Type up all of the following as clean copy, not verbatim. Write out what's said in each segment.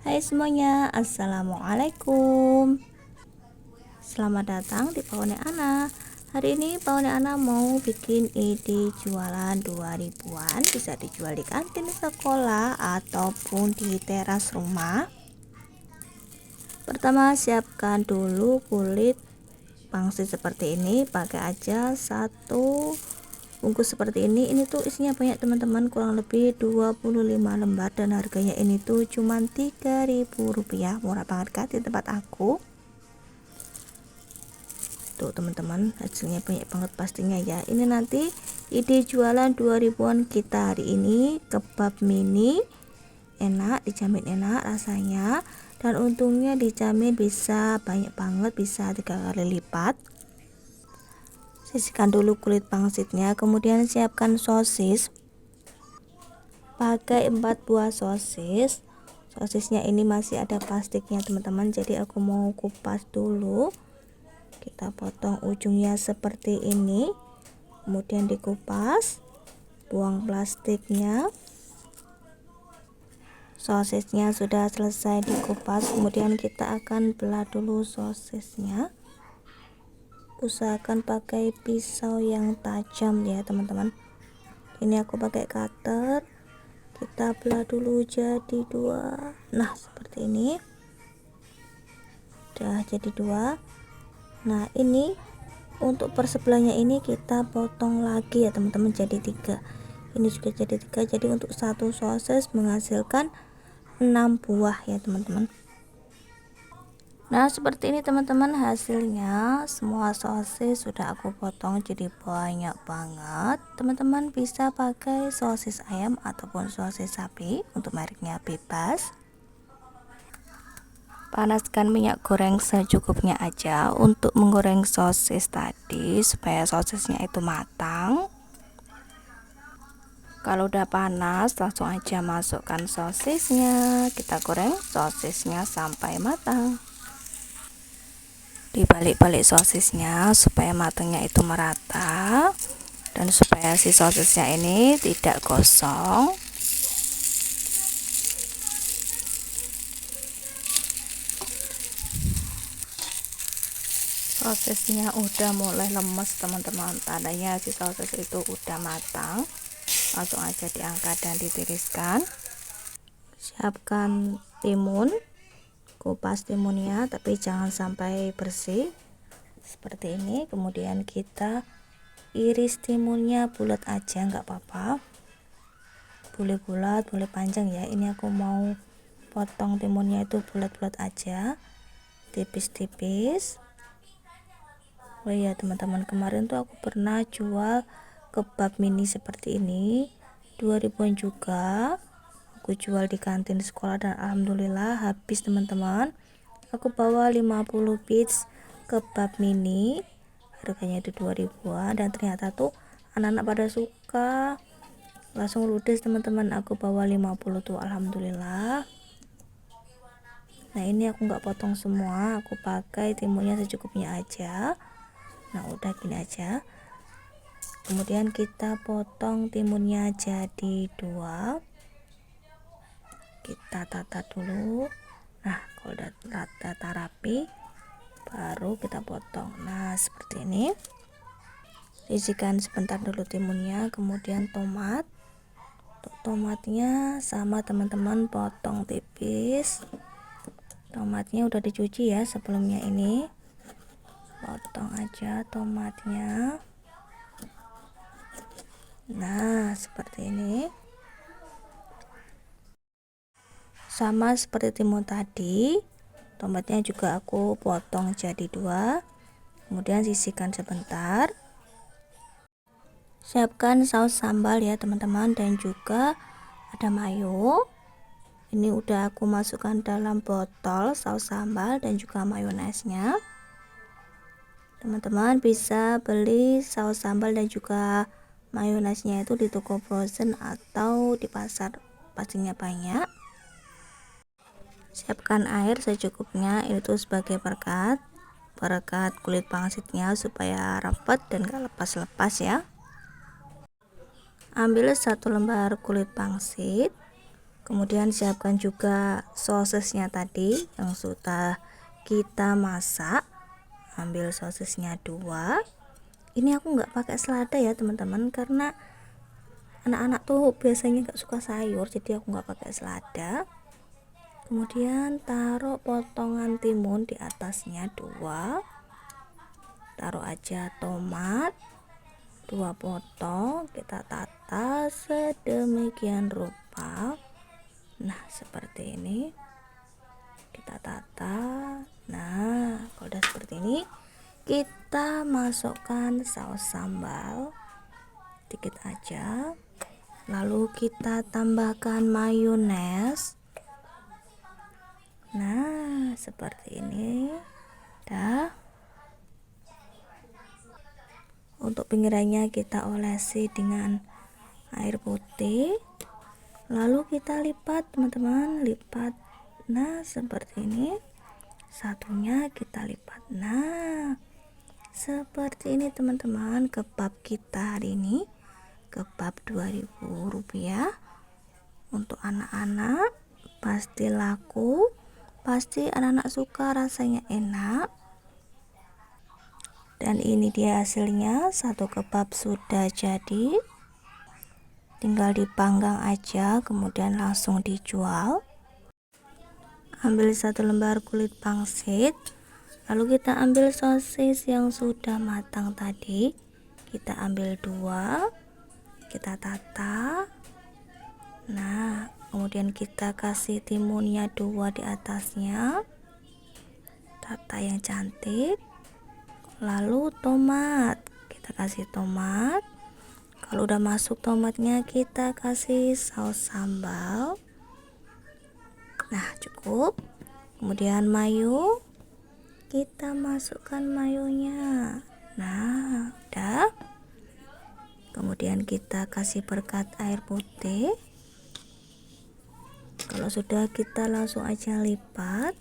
Hai semuanya, assalamualaikum. Selamat datang di Paone Ana. Hari ini Paone Ana mau bikin ide jualan 2000-an. Bisa dijual di kantin sekolah ataupun di teras rumah. Pertama, siapkan dulu kulit pangsit seperti ini. Pakai aja satu bungkus seperti ini tuh isinya banyak teman-teman, kurang lebih 25 lembar, dan harganya ini tuh cuman Rp3.000, murah banget kan di tempat aku tuh teman-teman. Hasilnya banyak banget pastinya ya. Ini nanti ide jualan 2000-an kita hari ini. Kebab mini enak, dijamin enak rasanya, dan untungnya dijamin bisa banyak banget, bisa 3 kali lipat. Sisihkan dulu kulit pangsitnya, kemudian siapkan sosis. Pakai 4 buah sosis. Sosisnya ini masih ada plastiknya teman-teman, jadi aku mau kupas dulu. Kita potong ujungnya seperti ini, kemudian dikupas, buang plastiknya. Sosisnya sudah selesai dikupas, kemudian kita akan belah dulu sosisnya. Usahakan pakai pisau yang tajam ya teman-teman. Ini aku pakai cutter. Kita belah dulu jadi dua. Nah seperti ini, udah jadi dua. Nah ini untuk persebelahnya ini kita potong lagi ya teman-teman, jadi 3. Ini juga jadi 3, jadi untuk satu sosis menghasilkan 6 buah ya teman-teman. Nah seperti ini teman-teman hasilnya. Semua sosis sudah aku potong jadi banyak banget. Teman-teman bisa pakai sosis ayam ataupun sosis sapi, untuk mereknya bebas. Panaskan minyak goreng secukupnya aja untuk menggoreng sosis tadi, supaya sosisnya itu matang. Kalau udah panas langsung aja masukkan sosisnya. Kita goreng sosisnya sampai matang. Dibalik-balik sosisnya supaya matangnya itu merata, dan supaya si sosisnya ini tidak gosong. Sosisnya udah mulai lemes teman-teman, tandanya si sosis itu udah matang. Langsung aja diangkat dan ditiriskan. Siapkan timun, kupas timunnya tapi jangan sampai bersih seperti ini. Kemudian kita iris timunnya bulat aja, nggak apa-apa, boleh bulat boleh panjang ya. Ini aku mau potong timunnya itu bulat-bulat aja, tipis-tipis. Oh iya teman-teman, kemarin tuh aku pernah jual kebab mini seperti ini 2000-an juga. Aku jual di kantin sekolah dan alhamdulillah habis teman-teman. Aku bawa 50 piece kebab mini, harganya itu 2000-an, dan ternyata tuh anak-anak pada suka, langsung ludes teman-teman. Aku bawa 50 tuh alhamdulillah. Nah ini aku nggak potong semua, aku pakai timunnya secukupnya aja. Nah udah gini aja. Kemudian kita potong timunnya jadi 2. Kita tata dulu. Nah kalau udah tata rapi baru kita potong. Nah seperti ini. Sisihkan sebentar dulu timunnya. Kemudian tomat. Untuk tomatnya sama teman-teman, potong tipis. Tomatnya udah dicuci ya sebelumnya, ini potong aja tomatnya. Nah seperti ini, sama seperti timun tadi. Tomatnya juga aku potong jadi 2. Kemudian sisihkan sebentar. Siapkan saus sambal ya teman-teman, dan juga ada mayo. Ini udah aku masukkan dalam botol saus sambal dan juga mayonesnya. Teman-teman bisa beli saus sambal dan juga mayonesnya itu di toko frozen atau di pasar, pastinya banyak. Siapkan air secukupnya, itu sebagai perekat kulit pangsitnya supaya rapat dan gak lepas-lepas ya. Ambil 1 lembar kulit pangsit, Kemudian siapkan juga sosesnya tadi yang sudah kita masak. Ambil sosesnya 2. Ini aku nggak pakai selada ya teman-teman, karena anak-anak tuh biasanya nggak suka sayur, jadi aku nggak pakai selada. Kemudian taruh potongan timun di atasnya 2. Taruh aja tomat 2 potong, kita tata sedemikian rupa. Nah seperti ini kita tata. Nah kalau udah seperti ini, kita masukkan saus sambal dikit aja, lalu kita tambahkan mayones. Nah seperti ini. Dah. Untuk pinggirannya kita olesi dengan air putih, lalu kita lipat teman-teman, lipat. Nah seperti ini. Satunya kita lipat. Nah seperti ini teman-teman, kebab kita hari ini, kebab Rp2.000 untuk anak-anak, pasti laku, pasti anak-anak suka, rasanya enak. Dan ini dia hasilnya, satu kebab sudah jadi, tinggal dipanggang aja kemudian langsung dijual. Ambil 1 lembar kulit pangsit, lalu kita ambil sosis yang sudah matang tadi, kita ambil 2, kita tata. Nah kemudian kita kasih timunnya 2 di atasnya, tata yang cantik. Lalu tomat, kita kasih tomat. Kalau udah masuk tomatnya, kita kasih saus sambal. Nah cukup. Kemudian mayo, kita masukkan mayonya. Nah udah. Kemudian kita kasih berkat air putih. Kalau sudah, kita langsung aja lipat.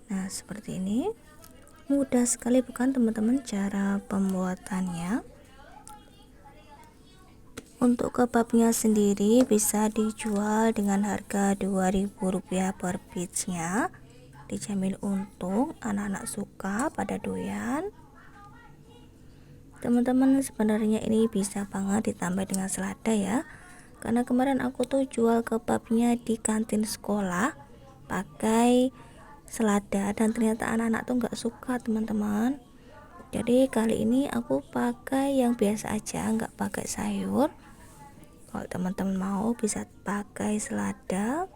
Nah seperti ini. Mudah sekali bukan teman-teman cara pembuatannya. Untuk kebabnya sendiri bisa dijual dengan harga Rp2.000 per piece-nya. Dijamin untung, anak-anak suka pada doyan. Teman-teman sebenarnya ini bisa banget ditambah dengan selada ya. Karena kemarin aku tuh jual kebabnya di kantin sekolah pakai selada, dan ternyata anak-anak tuh nggak suka teman-teman. Jadi kali ini aku pakai yang biasa aja, nggak pakai sayur. Kalau teman-teman mau bisa pakai selada.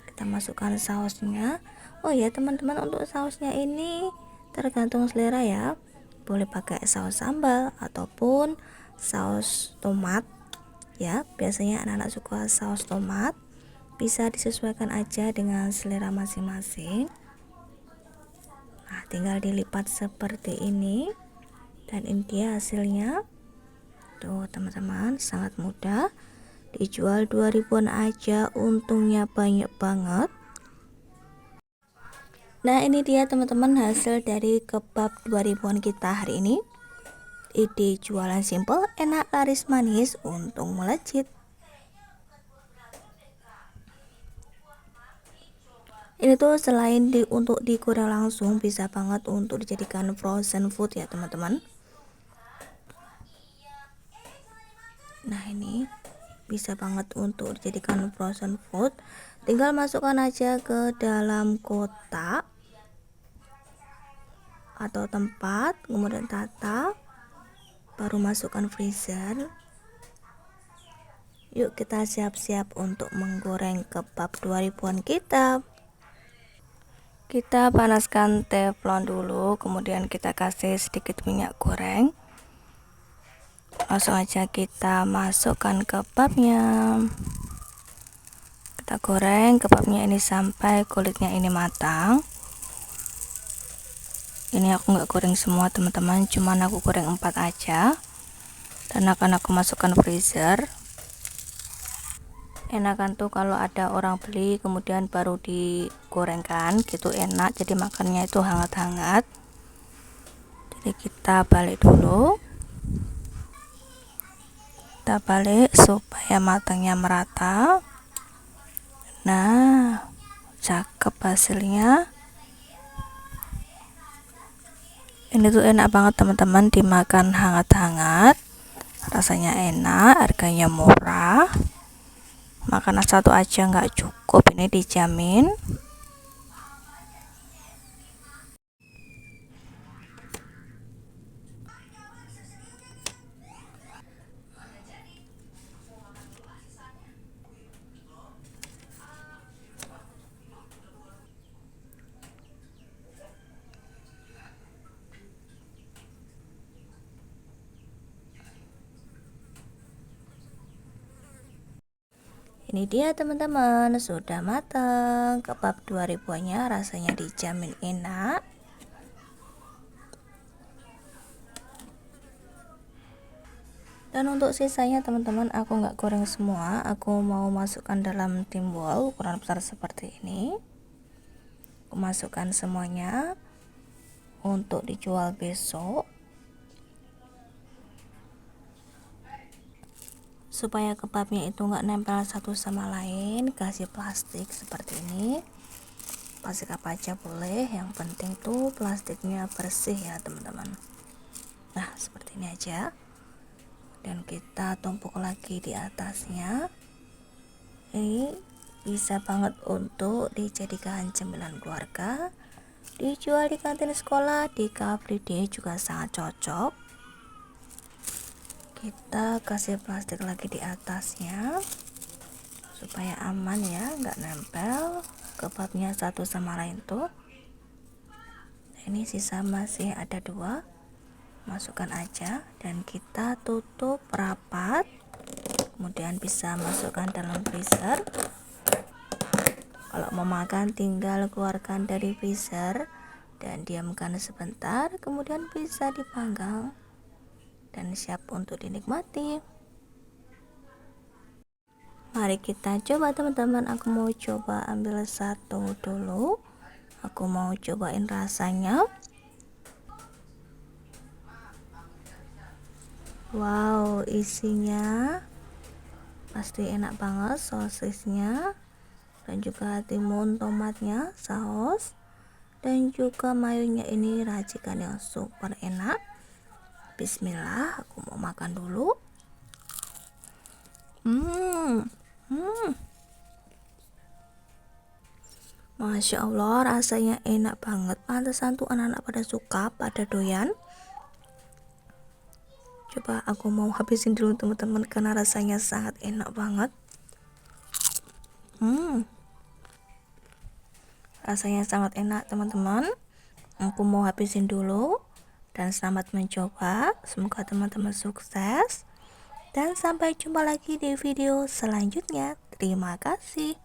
Kita masukkan sausnya. Oh ya teman-teman, untuk sausnya ini tergantung selera ya, boleh pakai saus sambal ataupun saus tomat ya. Biasanya anak-anak suka saus tomat, bisa disesuaikan aja dengan selera masing-masing. Nah tinggal dilipat seperti ini, dan ini dia hasilnya. Tuh teman-teman, sangat mudah, dijual 2.000-an aja, untungnya banyak banget. Nah ini dia teman-teman hasil dari kebab 2.000-an kita hari ini. Ide jualan simple, enak, laris manis, untung melejit. Ini tuh selain untuk digoreng langsung, bisa banget untuk dijadikan frozen food ya teman-teman. Nah ini bisa banget untuk dijadikan frozen food. Tinggal masukkan aja ke dalam kotak atau tempat, kemudian tata, baru masukkan freezer. Yuk kita siap-siap untuk menggoreng kebab 2.000-an kita. Kita panaskan teflon dulu, kemudian kita kasih sedikit minyak goreng. Langsung aja kita masukkan kebabnya. Kita goreng kebabnya ini sampai kulitnya ini matang. Ini aku nggak goreng semua teman-teman, cuman aku goreng 4 aja, dan akan aku masukkan freezer. Enakan tuh kalau ada orang beli kemudian baru digorengkan gitu, enak, jadi makannya itu hangat-hangat. Jadi kita balik dulu, kita balik supaya matangnya merata. Nah, cakep hasilnya. Ini tuh enak banget teman-teman, dimakan hangat-hangat, rasanya enak, harganya murah. Makanan satu aja nggak cukup, ini dijamin. Ini dia teman-teman, sudah matang. Kebab 2000-nya rasanya dijamin enak. Dan untuk sisanya teman-teman, aku nggak goreng semua, aku mau masukkan dalam timbul ukuran besar seperti ini. Aku masukkan semuanya untuk dijual besok. Supaya kebabnya itu nggak nempel satu sama lain, kasih plastik seperti ini. Plastik apa aja boleh, yang penting tuh plastiknya bersih ya teman-teman. Nah seperti ini aja, dan kita tumpuk lagi di atasnya. Ini bisa banget untuk dijadikan cemilan keluarga, dijual di kantin sekolah, di Car Free Day juga sangat cocok. Kita kasih plastik lagi di atasnya supaya aman ya, nggak nempel kebabnya satu sama lain tuh. Ini sisa masih ada 2, masukkan aja dan kita tutup rapat, kemudian bisa masukkan dalam freezer. Kalau mau makan tinggal keluarkan dari freezer dan diamkan sebentar, kemudian bisa dipanggang dan siap untuk dinikmati. Mari kita coba teman-teman, aku mau coba ambil satu dulu. Aku mau cobain rasanya. Wow, isinya pasti enak banget, sosisnya dan juga timun tomatnya, saus dan juga mayonya, ini racikan yang super enak. Bismillah, aku mau makan dulu. Masya Allah, rasanya enak banget. Pantesan tuh anak-anak pada suka, pada doyan. Coba aku mau habisin dulu teman-teman, karena rasanya sangat enak banget. Rasanya sangat enak teman-teman. Aku mau habisin dulu. Dan selamat mencoba. Semoga teman-teman sukses. Dan sampai jumpa lagi di video selanjutnya. Terima kasih.